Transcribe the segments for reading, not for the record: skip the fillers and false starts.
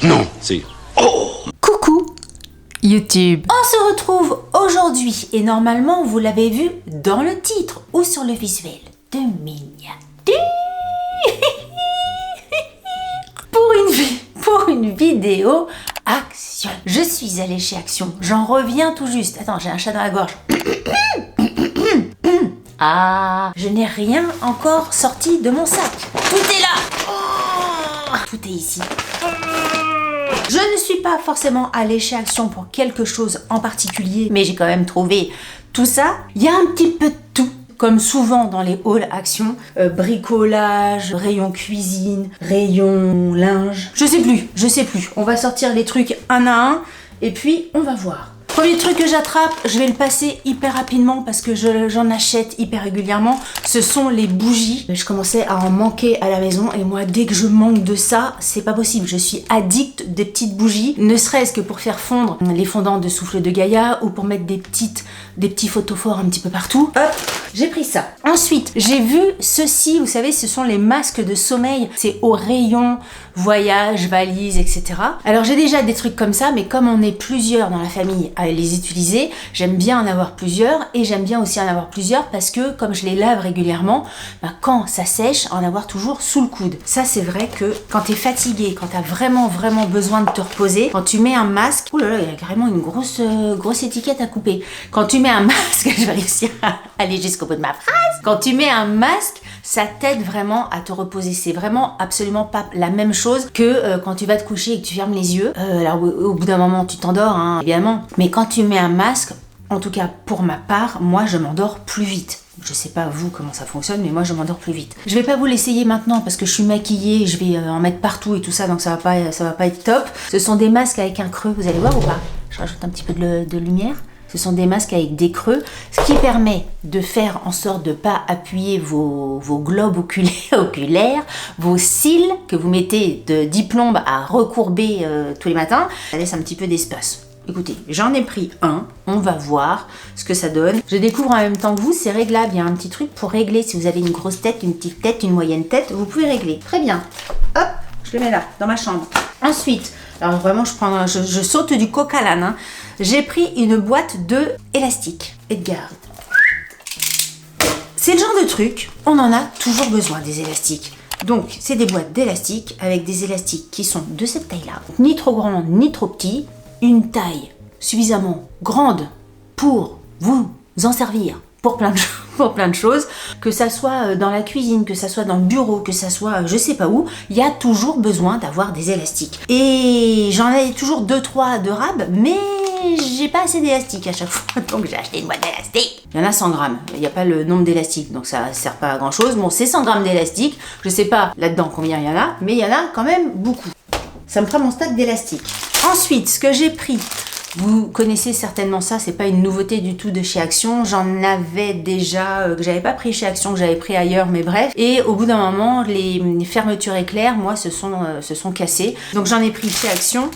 Non, c'est... Coucou YouTube. On se retrouve aujourd'hui et normalement vous l'avez vu dans le titre ou sur le visuel de miniature pour une vidéo Action. Je suis allée chez Action, j'en reviens tout juste. Attends, j'ai un chat dans la gorge. Ah, je n'ai rien encore sorti de mon sac. Tout est là. Tout est ici. Je ne suis pas forcément allée chez Action pour quelque chose en particulier, mais j'ai quand même trouvé tout ça. Il y a un petit peu de tout, comme souvent dans les halls Action. Bricolage, rayon cuisine, rayon linge. Je sais plus. On va sortir les trucs un à un et puis on va voir. Premier truc que j'attrape, je vais le passer hyper rapidement parce que j'en achète hyper régulièrement, ce sont les bougies. Je commençais à en manquer à la maison et moi dès que je manque de ça, c'est pas possible. Je suis addict des petites bougies, ne serait-ce que pour faire fondre les fondants de souffle de Gaïa ou pour mettre des petits photophores un petit peu partout. Hop, j'ai pris ça. Ensuite, j'ai vu ceci, vous savez, ce sont les masques de sommeil. C'est au rayon voyage, valise, etc. Alors j'ai déjà des trucs comme ça, mais comme on est plusieurs dans la famille à les utiliser, j'aime bien en avoir plusieurs et j'aime bien aussi en avoir plusieurs parce que comme je les lave régulièrement, quand ça sèche, en avoir toujours sous le coude. Ça c'est vrai que quand t'es fatigué, quand t'as vraiment besoin de te reposer, quand tu mets un masque, oh là là, il y a carrément une grosse étiquette à couper. Quand tu mets un masque, je vais réussir à aller jusqu'au bout de ma phrase. Quand tu mets un masque, ça t'aide vraiment à te reposer. C'est vraiment absolument pas la même chose que quand tu vas te coucher et que tu fermes les yeux. Alors au bout d'un moment, tu t'endors, hein, évidemment. Mais quand tu mets un masque, en tout cas pour ma part, moi je m'endors plus vite. Je sais pas vous comment ça fonctionne, mais moi je m'endors plus vite. Je vais pas vous l'essayer maintenant parce que je suis maquillée, je vais en mettre partout et tout ça, donc ça va pas être top. Ce sont des masques avec un creux, vous allez voir ou pas? Je rajoute un petit peu de lumière. Ce sont des masques avec des creux, ce qui permet de faire en sorte de ne pas appuyer vos globes oculaires, vos cils que vous mettez de 10 plombes à recourber tous les matins. Ça laisse un petit peu d'espace. Écoutez, j'en ai pris un, on va voir ce que ça donne. Je découvre en même temps que vous, c'est réglable. Il y a un petit truc pour régler. Si vous avez une grosse tête, une petite tête, une moyenne tête, vous pouvez régler. Très bien. Hop, je le mets là, dans ma chambre. Ensuite, alors vraiment, je saute du coq à l'âne, hein. J'ai pris une boîte de élastiques Edgard. C'est le genre de truc, on en a toujours besoin des élastiques. Donc, c'est des boîtes d'élastiques avec des élastiques qui sont de cette taille-là, ni trop grand ni trop petit, une taille suffisamment grande pour vous en servir pour plein de choses, que ça soit dans la cuisine, que ça soit dans le bureau, que ça soit je sais pas où, il y a toujours besoin d'avoir des élastiques. Et j'en ai toujours 2-3 de rab, mais j'ai pas assez d'élastiques à chaque fois, donc j'ai acheté une boîte d'élastiques. Il y en a 100 grammes, il n'y a pas le nombre d'élastiques, donc ça sert pas à grand chose. Bon, c'est 100 grammes d'élastiques, je sais pas là-dedans combien il y en a, mais il y en a quand même beaucoup. Ça me fera mon stack d'élastiques. Ensuite, ce que j'ai pris, vous connaissez certainement ça, c'est pas une nouveauté du tout de chez Action. J'en avais déjà, que j'avais pas pris chez Action, que j'avais pris ailleurs, mais bref. Et au bout d'un moment, les fermetures éclairs, moi, se sont cassées. Donc j'en ai pris chez Action.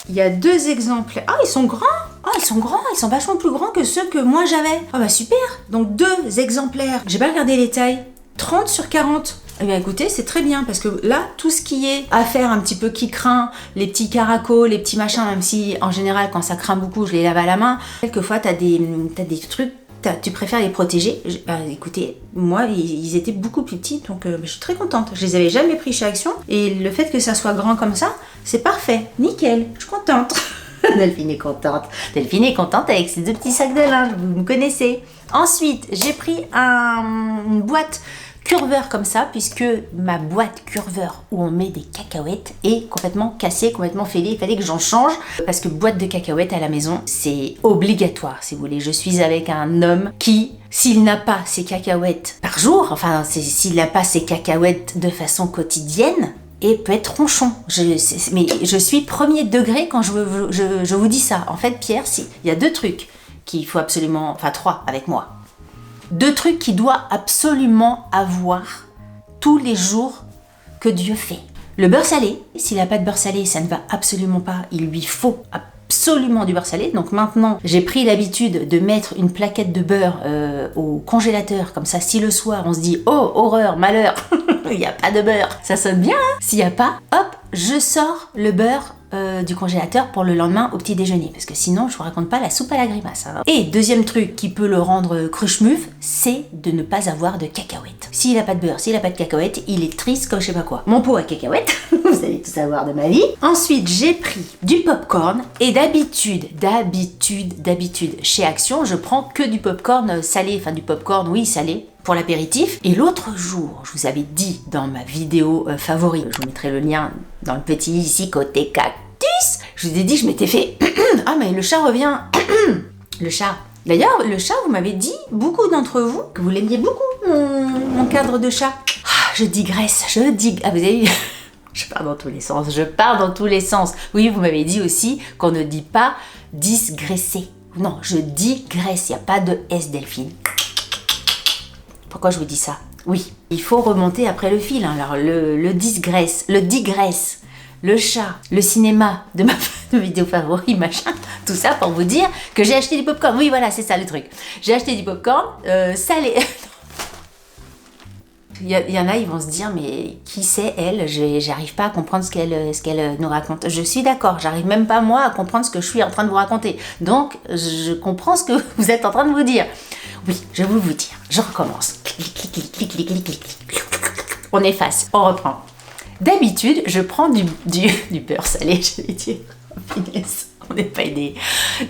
Il y a 2 exemplaires. Ah, ils sont grands! Ah, ils sont vachement plus grands que ceux que moi j'avais. Ah bah super! Donc 2 exemplaires. J'ai pas regardé les tailles. 30 sur 40. Eh bien écoutez, c'est très bien parce que là, tout ce qui est à faire un petit peu qui craint, les petits caracos, les petits machins, même si en général quand ça craint beaucoup, je les lave à la main. Quelquefois, t'as des trucs, tu préfères les protéger. Écoutez, moi, ils étaient beaucoup plus petits, donc je suis très contente. Je les avais jamais pris chez Action et le fait que ça soit grand comme ça, c'est parfait. Nickel, je suis contente. Delphine est contente. Delphine est contente avec ses 2 petits sacs de linge, vous me connaissez. Ensuite, j'ai pris une boîte curveur comme ça, puisque ma boîte curveur où on met des cacahuètes est complètement cassée, complètement fêlée. Il fallait que j'en change parce que boîte de cacahuètes à la maison, c'est obligatoire si vous voulez. Je suis avec un homme qui, s'il n'a pas ses cacahuètes par jour, enfin s'il n'a pas ses cacahuètes de façon quotidienne, et peut être ronchon. Mais je suis premier degré quand je vous dis ça. En fait, Pierre, il y a 2 trucs qu'il faut absolument, enfin 3 avec moi. 2 trucs qu'il doit absolument avoir tous les jours que Dieu fait. Le beurre salé, s'il n'a pas de beurre salé, ça ne va absolument pas. Il lui faut absolument du beurre salé. Donc maintenant, j'ai pris l'habitude de mettre une plaquette de beurre au congélateur. Comme ça, si le soir, on se dit « Oh, horreur, malheur !» Il n'y a pas de beurre. Ça sonne bien, hein? S'il n'y a pas, hop, je sors le beurre du congélateur pour le lendemain au petit déjeuner. Parce que sinon, je vous raconte pas la soupe à la grimace. Hein. Et deuxième truc qui peut le rendre cruche-muf, c'est de ne pas avoir de cacahuètes. S'il a pas de beurre, s'il a pas de cacahuètes, il est triste comme je sais pas quoi. Mon pot à cacahuètes, vous allez tout savoir de ma vie. Ensuite, j'ai pris du popcorn et d'habitude, chez Action, je prends que du popcorn salé. Enfin, du popcorn, oui, salé. Pour l'apéritif. Et l'autre jour, je vous avais dit dans ma vidéo favorite, je vous mettrai le lien dans le petit ici côté cactus, je vous ai dit, je m'étais fait ah mais le chat revient. Le chat. D'ailleurs, le chat, vous m'avez dit, beaucoup d'entre vous, que vous l'aimiez beaucoup, mon cadre de chat. Ah, je digresse, ah vous avez vu. Je pars dans tous les sens. Oui, vous m'avez dit aussi qu'on ne dit pas digresser. Non, je digresse, il n'y a pas de S, Delphine. Pourquoi je vous dis ça? Oui, il faut remonter après le fil. Hein. Alors, le digresse, le chat, le cinéma de ma vidéo favorite, machin, tout ça pour vous dire que j'ai acheté du popcorn. Oui, voilà, c'est ça le truc. J'ai acheté du popcorn salé. Il y en a, ils vont se dire, mais qui c'est elle? J'arrive pas à comprendre ce qu'elle nous raconte. Je suis d'accord, j'arrive même pas moi à comprendre ce que je suis en train de vous raconter. Donc, je comprends ce que vous êtes en train de vous dire. Oui, je vais vous dire. Je recommence. Clic. On efface, on reprend. D'habitude, je prends du beurre salé, je vais dire. Finesse, on n'est pas aidé.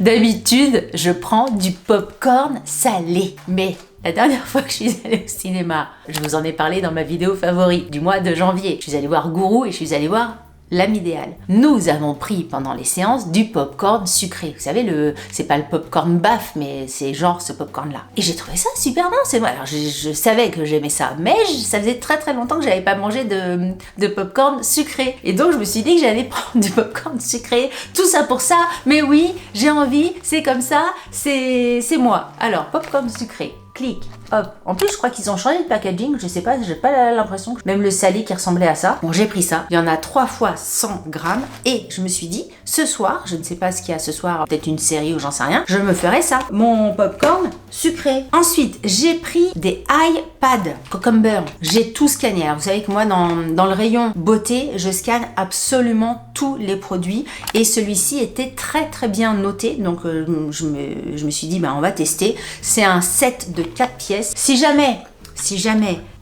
D'habitude, je prends du popcorn salé. Mais la dernière fois que je suis allée au cinéma, je vous en ai parlé dans ma vidéo favorite du mois de janvier. Je suis allée voir Gourou et je suis allée voir L'Âme idéale. Nous avons pris pendant les séances du popcorn sucré. Vous savez, c'est pas le popcorn baf, mais c'est genre ce popcorn-là. Et j'ai trouvé ça super bon, c'est moi. Alors je savais que j'aimais ça, mais ça faisait très très longtemps que j'avais pas mangé de popcorn sucré. Et donc je me suis dit que j'allais prendre du popcorn sucré, tout ça pour ça. Mais oui, j'ai envie, c'est comme ça, c'est moi. Alors, popcorn sucré. Clic, hop. En plus, je crois qu'ils ont changé de packaging. Je sais pas, j'ai pas l'impression que même le salé qui ressemblait à ça. Bon, j'ai pris ça. Il y en a 3 fois 100 grammes. Et je me suis dit, ce soir, je ne sais pas ce qu'il y a ce soir, peut-être une série ou j'en sais rien, je me ferai ça. Mon popcorn sucré. Ensuite, j'ai pris des iPad cucumber. J'ai tout scanné. Alors, vous savez que moi, dans le rayon beauté, je scanne absolument tous les produits. Et celui-ci était très très bien noté. Donc, je me suis dit, on va tester. C'est un set de 4 pièces. Si jamais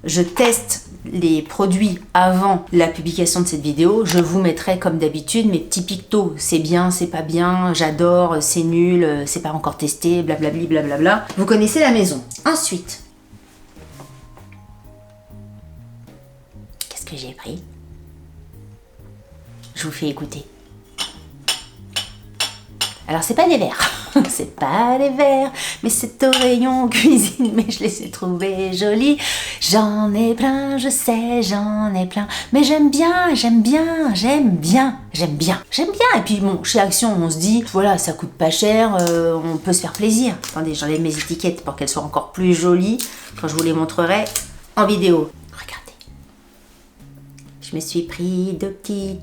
je teste les produits avant la publication de cette vidéo, je vous mettrai comme d'habitude mes petits pictos. C'est bien, c'est pas bien, j'adore, c'est nul, c'est pas encore testé, blablabli, blablabla. Vous connaissez la maison. Ensuite, qu'est-ce que j'ai pris? Je vous fais écouter. Alors, c'est pas des verres. C'est pas des verres, mais c'est au rayon cuisine, mais je les ai trouvés jolis. J'en ai plein, je sais, j'en ai plein. Mais j'aime bien. Et puis bon, chez Action, on se dit, voilà, ça coûte pas cher, on peut se faire plaisir. Attendez, j'enlève mes étiquettes pour qu'elles soient encore plus jolies, quand je vous les montrerai en vidéo. Regardez. Je me suis pris deux petites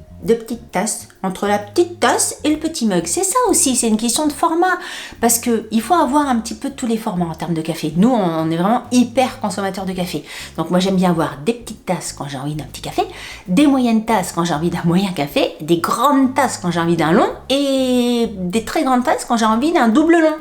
tasses, entre la petite tasse et le petit mug. C'est ça aussi, c'est une question de format. Parce qu'il faut avoir un petit peu de tous les formats en termes de café. Nous, on est vraiment hyper consommateurs de café. Donc moi, j'aime bien avoir des petites tasses quand j'ai envie d'un petit café, des moyennes tasses quand j'ai envie d'un moyen café, des grandes tasses quand j'ai envie d'un long, et des très grandes tasses quand j'ai envie d'un double long.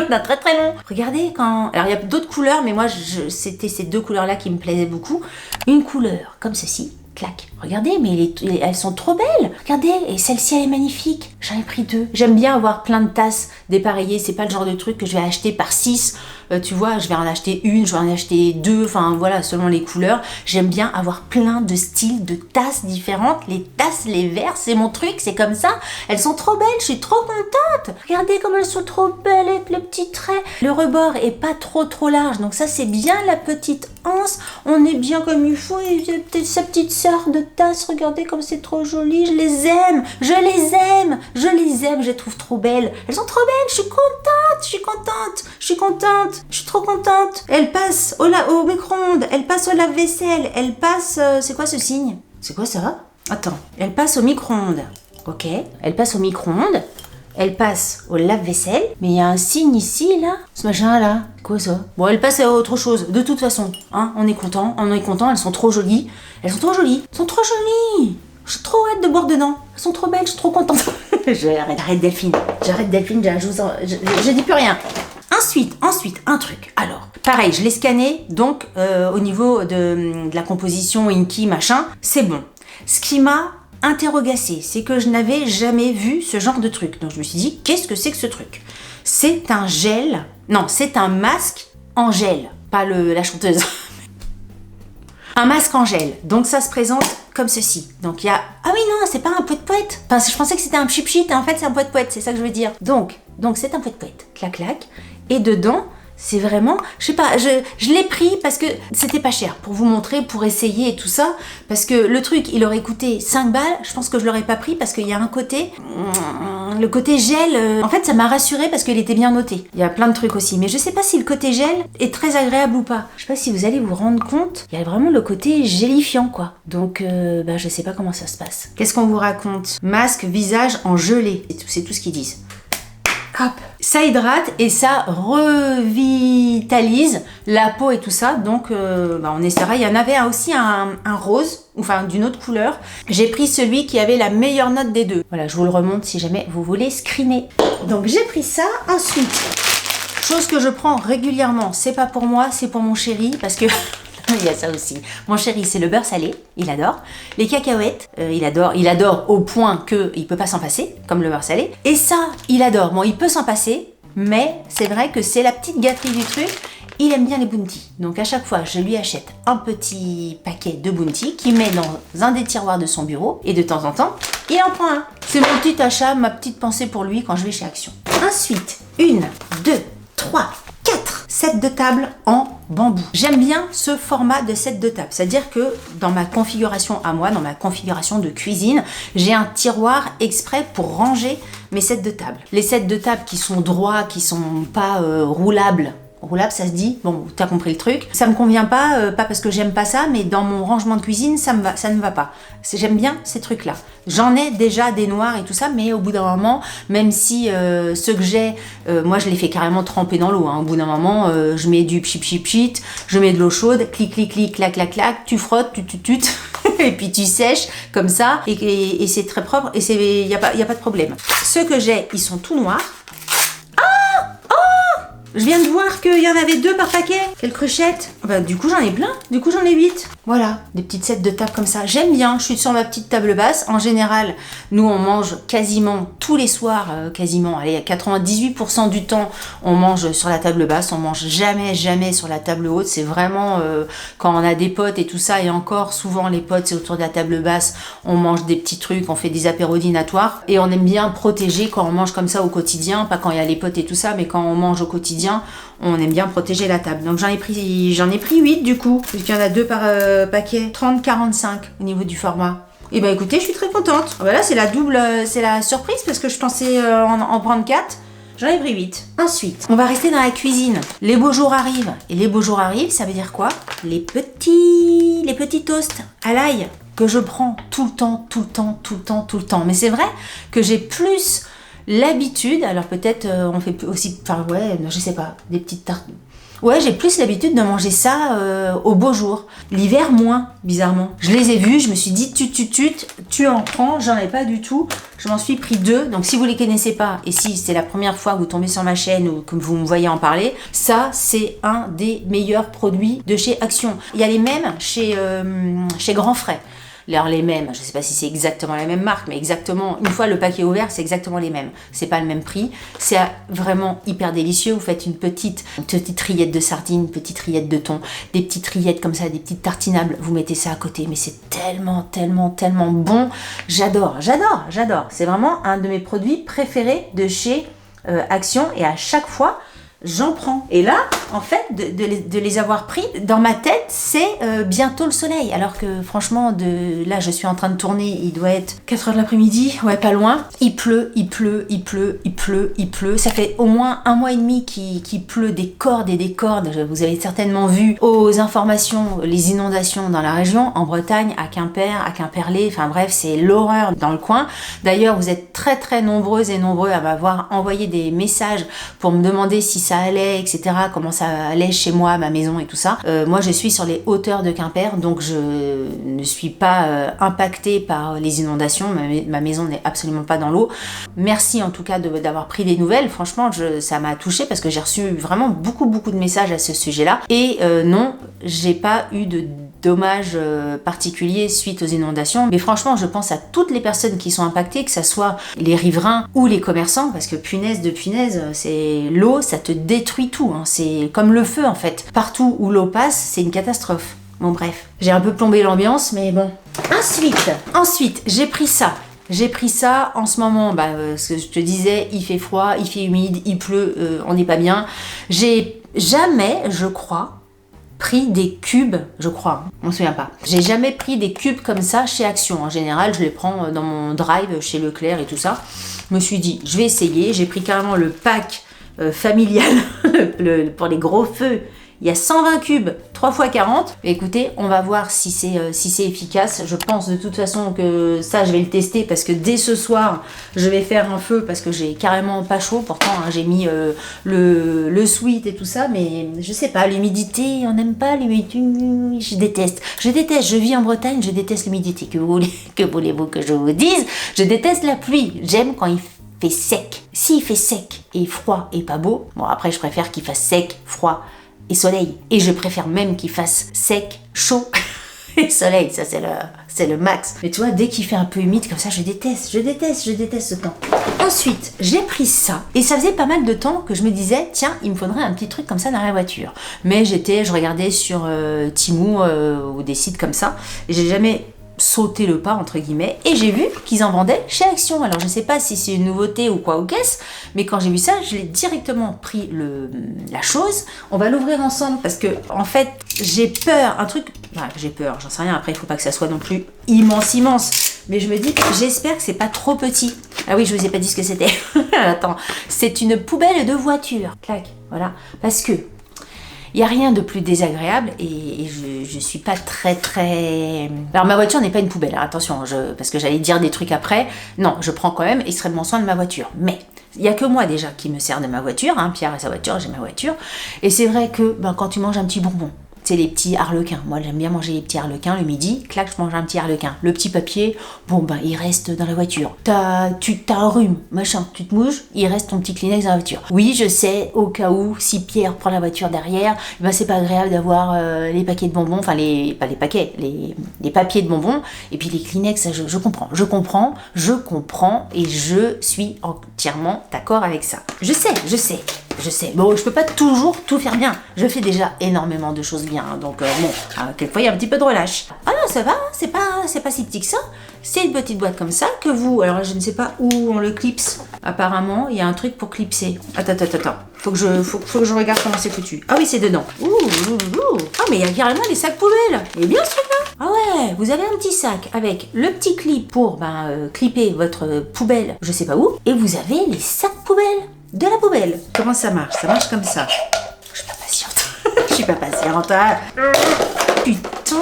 D'un très très long. Regardez quand... Alors il y a d'autres couleurs, mais moi, c'était ces 2 couleurs-là qui me plaisaient beaucoup. Une couleur comme ceci. Clac. Regardez, mais elles sont trop belles. Regardez, et celle-ci, elle est magnifique. J'en ai pris 2. J'aime bien avoir plein de tasses dépareillées. C'est pas le genre de truc que je vais acheter par 6. Tu vois, je vais en acheter 1, je vais en acheter 2. Enfin, voilà, selon les couleurs. J'aime bien avoir plein de styles, de tasses différentes. Les tasses, les verres, c'est mon truc. C'est comme ça. Elles sont trop belles. Je suis trop contente. Regardez comme elles sont trop belles avec le petit trait. Le rebord est pas trop large. Donc ça, c'est bien la petite anse. On est bien comme il faut. Et peut-être sa petite sœur de tasse. Regardez comme c'est trop joli. Je les aime. Je les trouve trop belles. Elles sont trop belles. Je suis trop contente. Elle passe au micro-ondes. Elle passe au lave-vaisselle. Elle passe... c'est quoi ce signe? C'est quoi ça? Attends. Elle passe au micro-ondes. Ok. Elle passe au micro-ondes. elle passe au lave-vaisselle, mais il y a un signe ici, là, ce machin-là. Quoi ça? Bon, elle passe à autre chose, de toute façon. Hein, on est content, elles sont trop jolies. Elles sont trop jolies. J'ai trop hâte de boire dedans. Elles sont trop belles, je suis trop contente. J'arrête Delphine, je dis plus rien. Ensuite, un truc. Alors, pareil, je l'ai scanné, donc au niveau de la composition Inky, machin, c'est bon. Ce qui m'a interrogacée, c'est que je n'avais jamais vu ce genre de truc. Donc je me suis dit, qu'est-ce que c'est que ce truc? C'est un gel, non, c'est un masque en gel, pas la chanteuse. Un masque en gel, donc ça se présente comme ceci. Donc il y a... Ah oui non, c'est pas un poète-poète. Enfin, je pensais que c'était un pchit-pchit, en fait c'est un poète-poète, c'est ça que je veux dire. Donc c'est un poète-poète, clac-clac. Et dedans, c'est vraiment... Je sais pas, je l'ai pris parce que c'était pas cher. Pour vous montrer, pour essayer et tout ça. Parce que le truc, il aurait coûté 5 balles. Je pense que je l'aurais pas pris parce qu'il y a un côté... Le côté gel, en fait ça m'a rassurée parce qu'il était bien noté. Il y a plein de trucs aussi. Mais je sais pas si le côté gel est très agréable ou pas. Je sais pas si vous allez vous rendre compte. Il y a vraiment le côté gélifiant quoi. Donc je sais pas comment ça se passe. Qu'est-ce qu'on vous raconte? Masque, visage en gelée. C'est tout ce qu'ils disent. Hop. Ça hydrate et ça revitalise la peau et tout ça. Donc on essaiera. Il y en avait aussi un rose, enfin d'une autre couleur. J'ai pris celui qui avait la meilleure note des deux. Voilà, je vous le remonte si jamais vous voulez screener. Donc j'ai pris ça. Ensuite, chose que je prends régulièrement. C'est pas pour moi, c'est pour mon chéri parce que... Il y a ça aussi. Mon chéri, c'est le beurre salé, il adore. Les cacahuètes, il adore au point qu'il peut pas s'en passer, comme le beurre salé. Et ça, il adore. Bon, il peut s'en passer, mais c'est vrai que c'est la petite gâterie du truc. Il aime bien les Bounty. Donc à chaque fois, je lui achète un petit paquet de Bounty qu'il met dans un des tiroirs de son bureau. Et de temps en temps, il en prend un. C'est mon petit achat, ma petite pensée pour lui quand je vais chez Action. Ensuite, 1, 2, 3, 4 sets de table en bambou. J'aime bien ce format de set de table. C'est-à-dire que dans ma configuration à moi, dans ma configuration de cuisine, j'ai un tiroir exprès pour ranger mes sets de table. Les sets de table qui sont droits, qui sont pas roulables. Roulable, ça se dit. Bon, t'as compris le truc. Ça me convient pas, pas parce que j'aime pas ça, mais dans mon rangement de cuisine, ça ne va pas. J'aime bien ces trucs-là. J'en ai déjà des noirs et tout ça, mais au bout d'un moment, même si ceux que j'ai, moi je les fais carrément tremper dans l'eau. Hein. Au bout d'un moment, je mets du pchit, je mets de l'eau chaude, clic, clac, tu frottes, tu et puis tu sèches comme ça, et c'est très propre, et il y a pas de problème. Ceux que j'ai, ils sont tout noirs. Je viens de voir qu'il y en avait 2 par paquet. Quelle cruchette. Bah, du coup, j'en ai plein. Du coup, j'en ai 8. Voilà, des petites sets de table comme ça. J'aime bien. Je suis sur ma petite table basse. En général, nous, on mange quasiment tous les soirs. Allez, 98% du temps, on mange sur la table basse. On mange jamais sur la table haute. C'est vraiment quand on a des potes et tout ça. Et encore, souvent, les potes, c'est autour de la table basse. On mange des petits trucs. On fait des apéros dînatoires. Et on aime bien protéger quand on mange comme ça au quotidien. Pas quand il y a les potes et tout ça, mais quand on mange au quotidien. On aime bien protéger la table. Donc j'en ai pris 8 du coup. Parce qu'il y en a 2 par paquet. 30-45 au niveau du format. Et bah écoutez, je suis très contente. Voilà, c'est la surprise parce que je pensais en prendre 4. J'en ai pris 8. Ensuite, on va rester dans la cuisine. Les beaux jours arrivent. Et les beaux jours arrivent, ça veut dire quoi? Les petits toasts à l'ail que je prends tout le temps. Mais c'est vrai que j'ai plus l'habitude, alors peut-être on fait aussi, je sais pas, des petites tartes. Ouais, j'ai plus l'habitude de manger ça au beau jour. L'hiver, moins, bizarrement. Je les ai vus, je me suis dit, tu en prends, j'en ai pas du tout. Je m'en suis pris 2. Donc si vous les connaissez pas, et si c'est la première fois que vous tombez sur ma chaîne ou que vous me voyez en parler, ça, c'est un des meilleurs produits de chez Action. Il y a les mêmes chez Grand Frais. Alors les mêmes, je sais pas si c'est exactement la même marque, mais exactement, une fois le paquet ouvert, c'est exactement les mêmes. C'est pas le même prix, c'est vraiment hyper délicieux. Vous faites une petite rillette de sardines, une petite rillette de thon, des petites rillettes comme ça, des petites tartinables, vous mettez ça à côté, mais c'est tellement bon. J'adore. C'est vraiment un de mes produits préférés de chez Action, et à chaque fois, j'en prends. Et là, en fait, de les avoir pris, dans ma tête, c'est bientôt le soleil. Alors que franchement, là, je suis en train de tourner, il doit être 4h de l'après-midi, ouais, pas loin. Il pleut. Ça fait au moins 1 mois et demi qu'il pleut des cordes et des cordes. Vous avez certainement vu aux informations les inondations dans la région, en Bretagne, à Quimper, à Quimperlé, enfin bref, c'est l'horreur dans le coin. D'ailleurs, vous êtes très très nombreuses et nombreux à m'avoir envoyé des messages pour me demander si ça allait, etc., comment ça allait chez moi, ma maison et tout ça. Moi, je suis sur les hauteurs de Quimper, donc je ne suis pas impactée par les inondations. Ma maison n'est absolument pas dans l'eau. Merci en tout cas d'avoir pris des nouvelles. Franchement, ça m'a touchée parce que j'ai reçu vraiment beaucoup de messages à ce sujet-là. Et non, j'ai pas eu de dommages particuliers suite aux inondations. Mais franchement, je pense à toutes les personnes qui sont impactées, que ça soit les riverains ou les commerçants, parce que punaise de punaise, c'est l'eau, ça te détruit tout. Hein. C'est comme le feu en fait. Partout où l'eau passe, c'est une catastrophe. Bon bref, j'ai un peu plombé l'ambiance, mais bon. Ensuite, j'ai pris ça en ce moment, ce que je te disais, il fait froid, il fait humide, il pleut, on n'est pas bien. J'ai jamais, je crois, pris des cubes, je crois, on se souvient pas. J'ai jamais pris des cubes comme ça chez Action. En général, je les prends dans mon drive chez Leclerc et tout ça. Je me suis dit, je vais essayer. J'ai pris carrément le pack familial pour les gros feux. Il y a 120 cubes, 3 x 40. Écoutez, on va voir si c'est efficace. Je pense de toute façon que ça, je vais le tester parce que dès ce soir, je vais faire un feu parce que j'ai carrément pas chaud. Pourtant, hein, j'ai mis le sweat et tout ça, mais je sais pas, l'humidité, on n'aime pas l'humidité. Je déteste. Je vis en Bretagne, je déteste l'humidité. Que voulez-vous que je vous dise? Je déteste la pluie. J'aime quand il fait sec. S'il fait sec et froid et pas beau, bon après, je préfère qu'il fasse sec, froid et soleil. Et je préfère même qu'il fasse sec, chaud et soleil. Ça, c'est le max. Mais tu vois, dès qu'il fait un peu humide comme ça, je déteste ce temps. Ensuite, j'ai pris ça. Et ça faisait pas mal de temps que je me disais, tiens, il me faudrait un petit truc comme ça dans la voiture. Mais je regardais sur Temu ou des sites comme ça. Et j'ai jamais sauté le pas entre guillemets et j'ai vu qu'ils en vendaient chez Action. Alors je sais pas si c'est une nouveauté ou quoi ou qu'est-ce, mais quand j'ai vu ça, je l'ai directement pris la chose. On va l'ouvrir ensemble parce que en fait j'ai peur, j'en sais rien, après il faut pas que ça soit non plus immense, mais je me dis, j'espère que c'est pas trop petit. Ah oui, je vous ai pas dit ce que c'était. Attends, c'est une poubelle de voiture. Clac, voilà, parce que il n'y a rien de plus désagréable et je suis pas très... Alors ma voiture n'est pas une poubelle, hein, attention, parce que j'allais dire des trucs après. Non, je prends quand même extrêmement soin de ma voiture. Mais il n'y a que moi déjà qui me sers de ma voiture. Hein. Pierre a sa voiture, j'ai ma voiture. Et c'est vrai que quand tu manges un petit bonbon, c'est les petits harlequins. Moi, j'aime bien manger les petits harlequins le midi. Clac, je mange un petit harlequin. Le petit papier, il reste dans la voiture. T'as un rhume, machin, tu te mouches, il reste ton petit Kleenex dans la voiture. Oui, je sais, au cas où, si Pierre prend la voiture derrière, c'est pas agréable d'avoir les paquets de bonbons, enfin, pas les paquets, les papiers de bonbons, et puis les Kleenex, je comprends, et je suis entièrement d'accord avec ça. Je sais. Bon, je peux pas toujours tout faire bien. Je fais déjà énormément de choses bien. Donc, quelquefois, il y a un petit peu de relâche. Ah non, ça va, c'est pas si petit que ça. C'est une petite boîte comme ça que vous... Alors, je ne sais pas où on le clipse. Apparemment, il y a un truc pour clipser. Attends. Faut que je regarde comment c'est foutu. Ah oui, c'est dedans. Ah, mais il y a carrément des sacs poubelles. Et bien, ce truc-là. Ah ouais, vous avez un petit sac avec le petit clip pour clipper votre poubelle, je sais pas où. Et vous avez les sacs poubelles de la poubelle. Comment ça marche? Ça marche comme ça. Je suis pas patiente. Je suis pas patiente. Hein. Putain.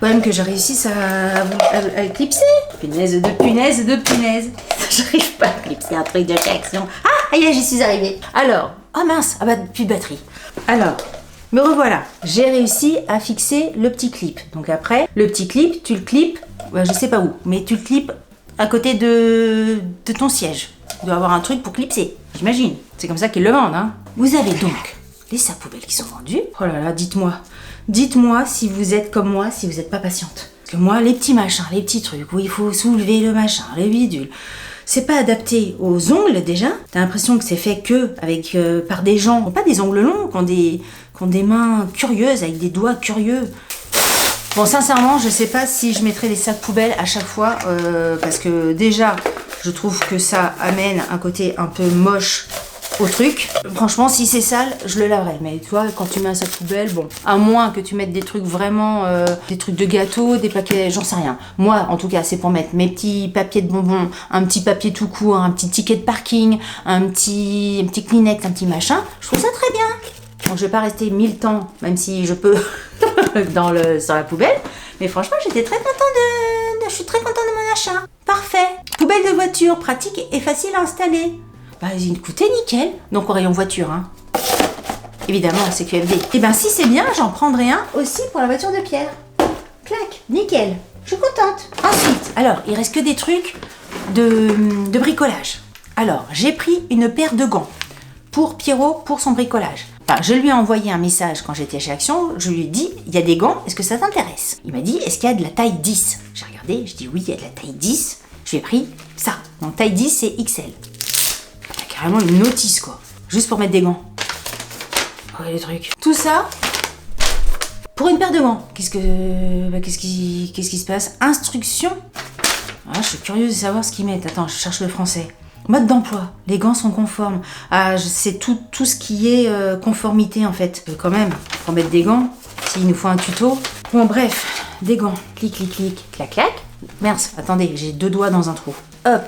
Quand même que je réussisse à clipser. Punaise de punaise. J'arrive pas à clipser un truc de réaction. Ah, et là j'y suis arrivée. Alors, mince, plus de batterie. Alors, me revoilà. J'ai réussi à fixer le petit clip. Donc après, le petit clip, tu le clips, je sais pas où, mais tu le clips à côté de ton siège. Tu dois avoir un truc pour clipser, j'imagine. C'est comme ça qu'ils le vendent, hein. Vous avez donc les sacs poubelles qui sont vendus. Oh là là, dites-moi si vous êtes comme moi, si vous n'êtes pas patiente. Parce que moi, les petits machins, les petits trucs où il faut soulever le machin, les bidules, c'est pas adapté aux ongles déjà. T'as l'impression que c'est fait par des gens qui n'ont pas des ongles longs, qui ont des mains curieuses, avec des doigts curieux. Bon, sincèrement, je sais pas si je mettrai les sacs poubelles à chaque fois, parce que déjà, je trouve que ça amène un côté un peu moche au truc. Franchement, si c'est sale, je le laverai. Mais tu vois, quand tu mets un sac poubelle, bon, à moins que tu mettes des trucs vraiment, des trucs de gâteau, des paquets, j'en sais rien. Moi, en tout cas, c'est pour mettre mes petits papiers de bonbons, un petit papier tout court, un petit ticket de parking, un petit Kleenex, un petit machin. Je trouve ça très bien. Bon, je vais pas rester 1000 temps, même si je peux, sur la poubelle. Mais franchement, j'étais très contente je suis très contente de mon achat. Parfait. Poubelle de voiture, pratique et facile à installer. Bah, il coûtait nickel. Donc au rayon voiture, hein. Évidemment, c'est QFD. Et ben si c'est bien, j'en prendrai un aussi pour la voiture de Pierre. Clac, nickel. Je suis contente. Ensuite, alors, il reste que des trucs de bricolage. Alors, j'ai pris une paire de gants pour Pierrot, pour son bricolage. Enfin, je lui ai envoyé un message quand j'étais chez Action, je lui ai dit, il y a des gants, est-ce que ça t'intéresse? Il m'a dit, est-ce qu'il y a de la taille 10? J'ai regardé, je dis oui, il y a de la taille 10. Je lui ai pris ça. Donc taille 10, c'est XL. Il y a carrément une notice, quoi. Juste pour mettre des gants. Ouais, les trucs. Tout ça, pour une paire de gants. Qu'est-ce qui se passe? Instruction. Ah, je suis curieuse de savoir ce qu'ils mettent. Attends, je cherche le français. Mode d'emploi, les gants sont conformes. Ah, c'est tout ce qui est conformité en fait. Quand même, faut mettre des gants, s'il nous faut un tuto. Bon bref, des gants, clic, clic, clic, clac, clac. Merde, attendez, j'ai 2 doigts dans un trou. Hop,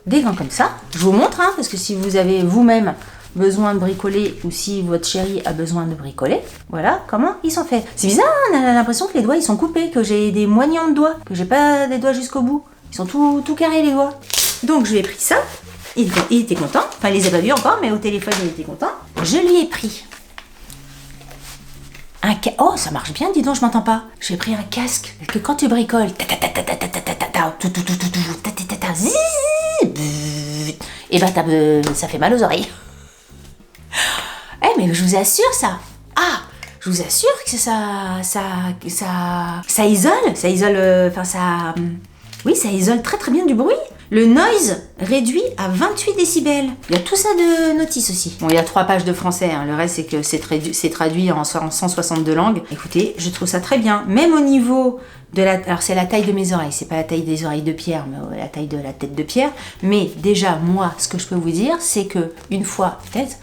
des gants comme ça. Je vous montre, hein, parce que si vous avez vous-même besoin de bricoler ou si votre chéri a besoin de bricoler, voilà comment ils sont faits. C'est bizarre, on a l'impression que les doigts ils sont coupés, que j'ai des moignons de doigts, que j'ai pas des doigts jusqu'au bout. Ils sont tout carrés les doigts. Donc je lui ai pris ça. Il était content, enfin il les a pas vus encore, mais au téléphone il était content. Je lui ai pris un casque. Oh, ça marche bien, dis donc, je m'entends pas. J'ai pris un casque que quand tu bricoles, et bah ça fait mal aux oreilles. Eh mais je vous assure ça. Ah, je vous assure que ça isole, enfin ça. Oui, ça isole très très bien du bruit. Le noise réduit à 28 décibels. Il y a tout ça de notice aussi. Bon, il y a 3 pages de français, hein. Le reste c'est que c'est traduit en 162 langues. Écoutez, je trouve ça très bien. Même au niveau de la... Alors c'est la taille de mes oreilles, c'est pas la taille des oreilles de Pierre, mais la taille de la tête de Pierre. Mais déjà, moi, ce que je peux vous dire, c'est que une fois, peut-être,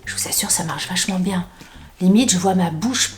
je vous assure, ça marche vachement bien. Limite, je vois ma bouche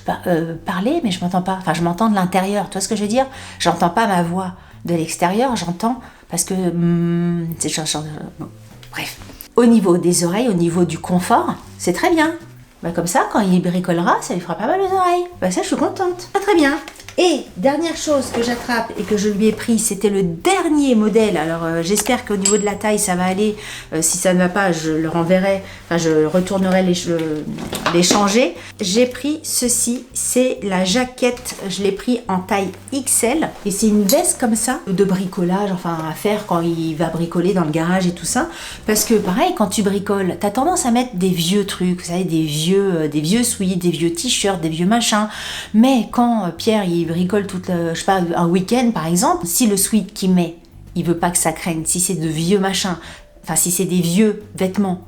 parler, mais je m'entends pas. Enfin, je m'entends de l'intérieur. Tu vois ce que je veux dire? J'entends pas ma voix de l'extérieur, j'entends parce que bon, bref. Au niveau des oreilles, au niveau du confort, c'est très bien. Bah, comme ça, quand il bricolera, ça lui fera pas mal aux oreilles. Bah, ça, je suis contente. Très bien. Et dernière chose que j'attrape et que je lui ai pris, c'était le dernier modèle. Alors j'espère qu'au niveau de la taille ça va aller. Si ça ne va pas, je le renverrai. Enfin, je retournerai les changer. J'ai pris ceci, c'est la jaquette. Je l'ai pris en taille XL et c'est une veste comme ça de bricolage, enfin à faire quand il va bricoler dans le garage et tout ça. Parce que pareil, quand tu bricoles, t'as tendance à mettre des vieux trucs, vous savez, des vieux sweats, des vieux t-shirts, des vieux machins. Mais quand Pierre il bricole je sais pas, un week-end par exemple, si le sweat qu'il met, il veut pas que ça craigne, si c'est de vieux machins, enfin si c'est des vieux vêtements,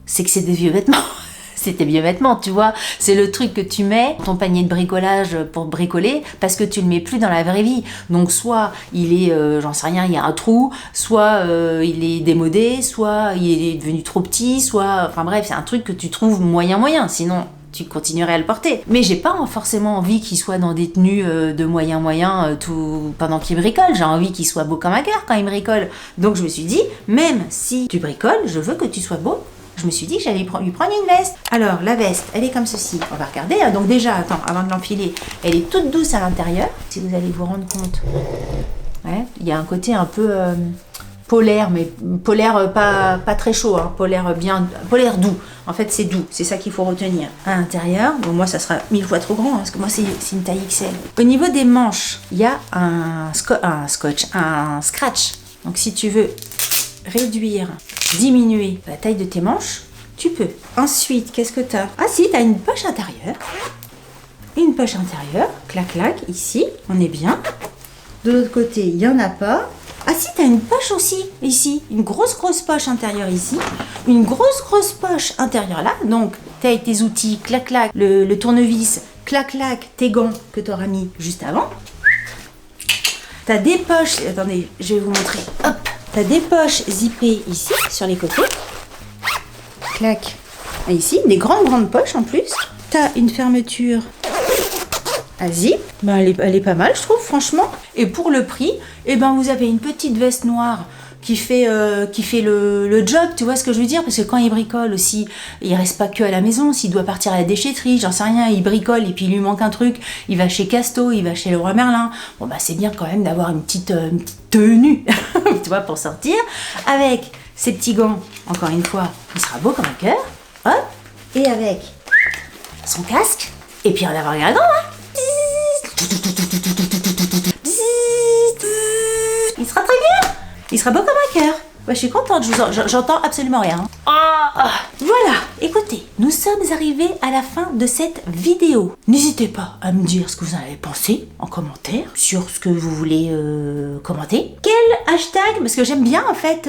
c'est que c'est des vieux vêtements. C'est tes vieux vêtements, tu vois. C'est le truc que tu mets dans ton panier de bricolage pour bricoler parce que tu le mets plus dans la vraie vie. Donc soit il est, j'en sais rien, il y a un trou, soit il est démodé, soit il est devenu trop petit, soit... Enfin bref, c'est un truc que tu trouves moyen. Sinon, tu continuerais à le porter. Mais j'ai pas forcément envie qu'il soit dans des tenues de moyen tout pendant qu'il bricole. J'ai envie qu'il soit beau comme un cœur quand il bricole. Donc je me suis dit, même si tu bricoles, je veux que tu sois beau. Je me suis dit que j'allais lui prendre une veste. Alors, la veste, elle est comme ceci. On va regarder. Donc déjà, attends, avant de l'enfiler, elle est toute douce à l'intérieur. Si vous allez vous rendre compte. Ouais, il y a un côté un peu polaire, mais polaire pas très chaud. Hein, polaire doux. En fait, c'est doux. C'est ça qu'il faut retenir. À l'intérieur, bon, moi, ça sera 1000 fois trop grand, hein, parce que moi, c'est une taille XL. Au niveau des manches, il y a un scratch. Donc, si tu veux réduire, diminuer la taille de tes manches, tu peux. Ensuite, qu'est-ce que tu as? Ah si, tu as une poche intérieure. Une poche intérieure, clac, ici, on est bien. De l'autre côté, il n'y en a pas. Ah si, tu as une poche aussi, ici. Une grosse poche intérieure ici. Une grosse poche intérieure là. Donc, tu as tes outils, clac, le tournevis, clac, tes gants que tu auras mis juste avant. Tu as des poches, attendez, je vais vous montrer. Hop. T'as des poches zippées ici, sur les côtés. Clac, Et ici, des grandes poches en plus. T'as une fermeture à zip. Ben, elle est pas mal, je trouve, franchement. Et pour le prix, eh ben, vous avez une petite veste noire qui fait le job, tu vois ce que je veux dire? Parce que quand il bricole aussi, il reste pas que à la maison. S'il doit partir à la déchetterie, j'en sais rien, il bricole et puis il lui manque un truc, il va chez Casto, il va chez Leroy Merlin. Bon bah c'est bien quand même d'avoir une petite tenue, tu vois, pour sortir. Avec ses petits gants, encore une fois, il sera beau comme un cœur. Hop, et avec son casque, et puis en avant un gant, hein. Il sera très bien. Il sera beau comme un cœur. Ouais, je suis contente, j'entends absolument rien. Voilà, écoutez, nous sommes arrivés à la fin de cette vidéo. N'hésitez pas à me dire ce que vous en avez pensé en commentaire, sur ce que vous voulez commenter. Quel hashtag, parce que j'aime bien en fait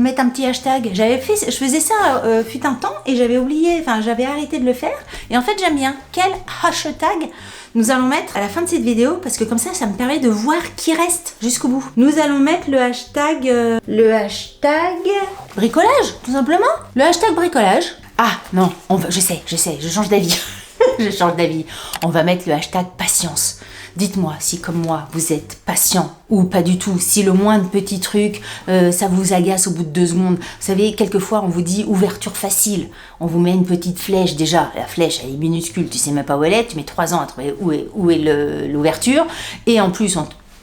mettre un petit hashtag. Je faisais ça fut un temps et j'avais oublié, enfin j'avais arrêté de le faire. Et en fait j'aime bien. Quel hashtag nous allons mettre à la fin de cette vidéo, parce que comme ça me permet de voir qui reste jusqu'au bout. Nous allons mettre le hashtag bricolage, tout simplement. Le hashtag bricolage. Ah non, je sais, je change d'avis. Je change d'avis. On va mettre le hashtag patience. Dites-moi si comme moi vous êtes patient ou pas du tout, si le moindre petit truc ça vous agace au bout de 2 secondes. Vous savez, quelquefois on vous dit ouverture facile, on vous met une petite flèche, déjà la flèche elle est minuscule, tu sais même pas où elle est, tu mets 3 ans à trouver où est l'ouverture, et en plus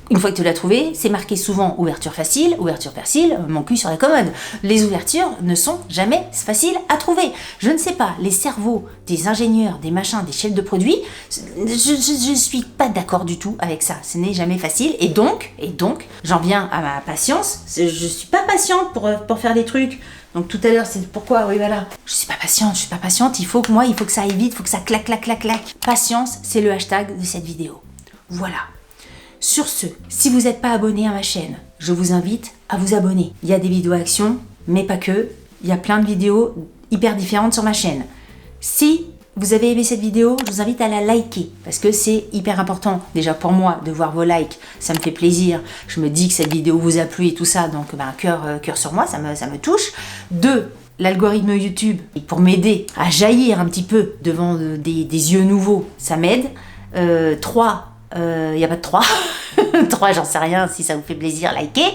une fois que tu l'as trouvé, c'est marqué souvent ouverture facile, mon cul sur la commode. Les ouvertures ne sont jamais faciles à trouver. Je ne sais pas, les cerveaux des ingénieurs, des machins, des chefs de produits, je suis pas d'accord du tout avec ça. Ce n'est jamais facile. Et donc, j'en viens à ma patience. Je suis pas patiente pour faire des trucs. Donc tout à l'heure, c'est pourquoi, oui voilà. Je suis pas patiente, il faut que ça aille vite, il faut que ça claque. Patience, c'est le hashtag de cette vidéo. Voilà. Sur ce, si vous n'êtes pas abonné à ma chaîne, je vous invite à vous abonner. Il y a des vidéos actions, mais pas que. Il y a plein de vidéos hyper différentes sur ma chaîne. Si vous avez aimé cette vidéo, je vous invite à la liker, parce que c'est hyper important, déjà pour moi, de voir vos likes. Ça me fait plaisir. Je me dis que cette vidéo vous a plu et tout ça, donc cœur sur moi, ça me touche. 2. L'algorithme YouTube, pour m'aider à jaillir un petit peu devant des yeux nouveaux, ça m'aide. 3. Il n'y a pas de 3. 3, j'en sais rien, si ça vous fait plaisir, likez.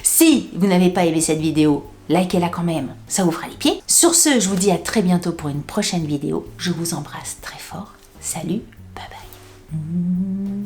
Si vous n'avez pas aimé cette vidéo, likez-la quand même, ça vous fera les pieds. Sur ce, je vous dis à très bientôt pour une prochaine vidéo. Je vous embrasse très fort. Salut, bye bye.